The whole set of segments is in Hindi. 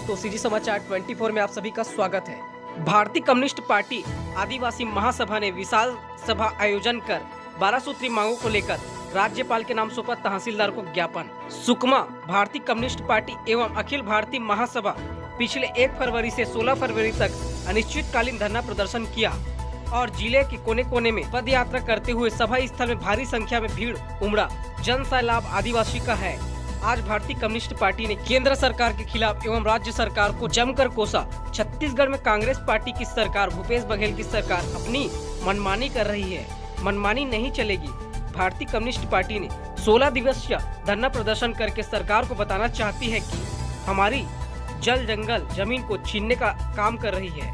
दोस्तों, सीजी समाचार 24 में आप सभी का स्वागत है। भारतीय कम्युनिस्ट पार्टी आदिवासी महासभा ने विशाल सभा आयोजन कर 12 सूत्री मांगों को लेकर राज्यपाल के नाम सौंपा तहसीलदार को ज्ञापन। सुकमा भारतीय कम्युनिस्ट पार्टी एवं अखिल भारतीय महासभा पिछले 1 फरवरी से 16 फरवरी तक अनिश्चितकालीन धरना प्रदर्शन किया और जिले के कोने कोने में पद यात्रा करते हुए सभा स्थल में भारी संख्या में भीड़ उमड़ा। जन सैलाब आदिवासी का है। आज भारतीय कम्युनिस्ट पार्टी ने केंद्र सरकार के खिलाफ एवं राज्य सरकार को जमकर कोसा। छत्तीसगढ़ में कांग्रेस पार्टी की सरकार, भूपेश बघेल की सरकार अपनी मनमानी कर रही है। मनमानी नहीं चलेगी। भारतीय कम्युनिस्ट पार्टी ने 16 दिवसीय धरना प्रदर्शन करके सरकार को बताना चाहती है कि हमारी जल जंगल जमीन को छीनने का काम कर रही है।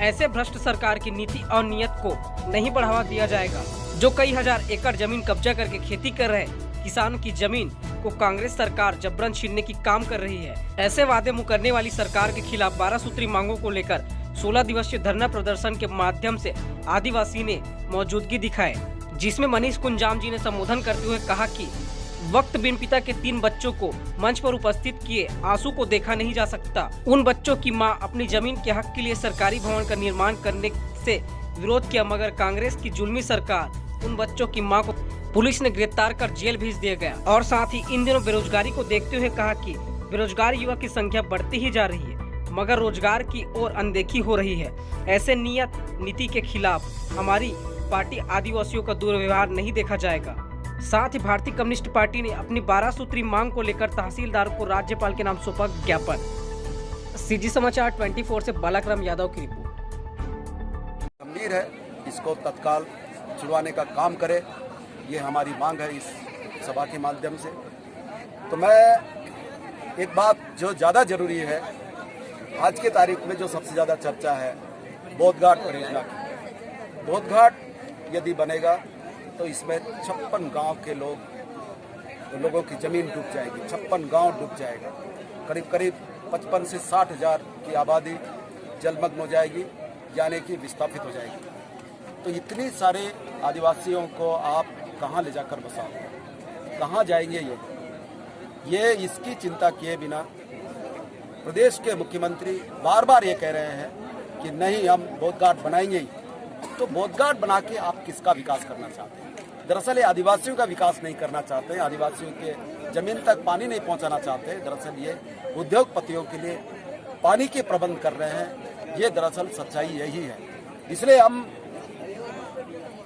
ऐसे भ्रष्ट सरकार की नीति और नियत को नहीं बढ़ावा दिया जाएगा। जो कई हजार एकड़ जमीन कब्जा करके खेती कर रहे किसानों की जमीन को कांग्रेस सरकार जबरन छीनने की काम कर रही है। ऐसे वादे मुकरने वाली सरकार के खिलाफ 12 सूत्री मांगों को लेकर 16 दिवसीय धरना प्रदर्शन के माध्यम से आदिवासी ने मौजूदगी दिखाए, जिसमें मनीष कुंजाम जी ने संबोधन करते हुए कहा कि वक्त बिन पिता के 3 बच्चों को मंच पर उपस्थित किए आंसू को देखा नहीं जा सकता। उन बच्चों की मां अपनी जमीन के हक के लिए सरकारी भवन का निर्माण करने से विरोध किया, मगर कांग्रेस की जुल्मी सरकार उन बच्चों की मां को पुलिस ने गिरफ्तार कर जेल भेज दिया गया। और साथ ही इन दिनों बेरोजगारी को देखते हुए कहा कि बेरोजगार युवा की संख्या बढ़ती ही जा रही है, मगर रोजगार की ओर अनदेखी हो रही है। ऐसे नियत नीति के खिलाफ हमारी पार्टी आदिवासियों का दुर्व्यवहार नहीं देखा जाएगा। साथ ही भारतीय कम्युनिस्ट पार्टी ने अपनी 12 सूत्री मांग को लेकर तहसीलदार को राज्यपाल के नाम सौंपा ज्ञापन। सीजी समाचार 24 से बालाक्रम यादव की रिपोर्ट। गंभीर है, इसको तत्काल छुड़वाने का काम करे, ये हमारी मांग है इस सभा के माध्यम से। तो मैं एक बात जो ज़्यादा जरूरी है, आज के तारीख में जो सबसे ज़्यादा चर्चा है बोधघाट परियोजना की। बोधघाट यदि बनेगा तो इसमें 56 गांव के लोगों की ज़मीन डूब जाएगी। 56 गांव डूब जाएगा। करीब करीब 55 से 60 हज़ार की आबादी जलमग्न हो जाएगी, यानी कि विस्थापित हो जाएगी। तो इतनी सारे आदिवासियों को आप कहाँ ले जाकर बसाओगे, कहाँ जाएंगे ये इसकी चिंता किए बिना प्रदेश के मुख्यमंत्री बार बार ये कह रहे हैं कि नहीं, हम बोधघाट बनाएंगे ही। तो बोधघाट बना के आप किसका विकास करना चाहते हैं? दरअसल ये आदिवासियों का विकास नहीं करना चाहते हैं, आदिवासियों के जमीन तक पानी नहीं पहुंचाना चाहते हैं। दरअसल ये उद्योगपतियों के लिए पानी के प्रबंध कर रहे हैं। ये दरअसल सच्चाई यही है। इसलिए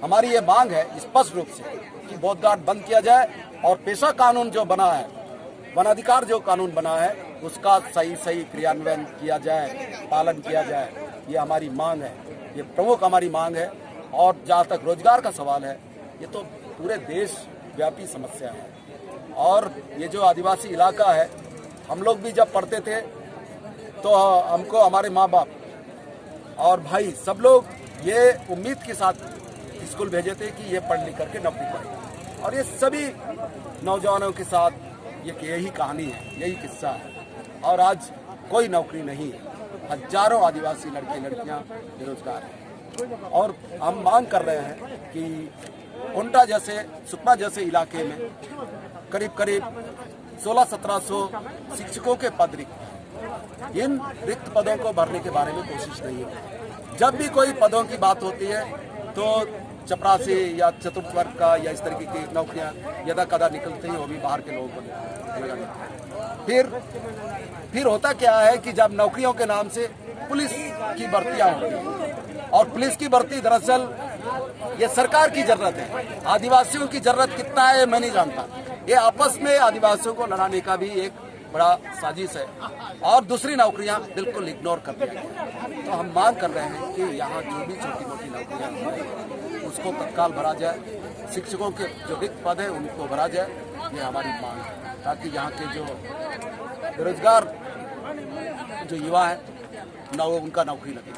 हमारी ये मांग है स्पष्ट रूप से कि बोधघाट बंद किया जाए और पेशा कानून जो बना है, वन अधिकार जो कानून बना है, उसका सही क्रियान्वयन किया जाए, पालन किया जाए। ये हमारी मांग है, ये प्रमुख हमारी मांग है। और जहाँ तक रोजगार का सवाल है, ये तो पूरे देश व्यापी समस्या है। और ये जो आदिवासी इलाका है, हम लोग भी जब पढ़ते थे तो हमको हमारे माँ बाप और भाई सब लोग ये उम्मीद के साथ स्कूल भेजे थे कि ये पढ़ लिख करके नौकरी करेंगे। और ये सभी नौजवानों के साथ यही कहानी है, यही किस्सा है। और आज कोई नौकरी नहीं है। हजारों आदिवासी लड़के लड़कियां बेरोजगार हैं। और हम मांग कर रहे हैं कि कोंटा जैसे, सुकमा जैसे इलाके में करीब करीब 1600-1700 शिक्षकों के पद रिक्त। इन रिक्त पदों को भरने के बारे में कोशिश नहीं है। जब भी कोई पदों की बात होती है तो चपरासी या चतुर्थ वर्ग का या इस तरीके की नौकरियां यदा कदा निकलती हैं, वो भी बाहर के लोगों को फिर होता क्या है कि जब नौकरियों के नाम से पुलिस की भर्तियां होती हैं, और पुलिस की भर्ती दरअसल ये सरकार की जरूरत है। आदिवासियों की जरूरत कितना है मैं नहीं जानता। ये आपस में आदिवासियों को लड़ाने का भी एक बड़ा साजिश है। और दूसरी नौकरियां बिल्कुल इग्नोर कर दी है। तो हम मांग कर रहे हैं कि यहाँ जो भी छोटी मोटी नौकरियां हैं उसको तत्काल भरा जाए। शिक्षकों के जो रिक्त पद है उनको भरा जाए, ये हमारी मांग है, ताकि यहाँ के जो बेरोजगार जो युवा है उनका नौकरी लगे।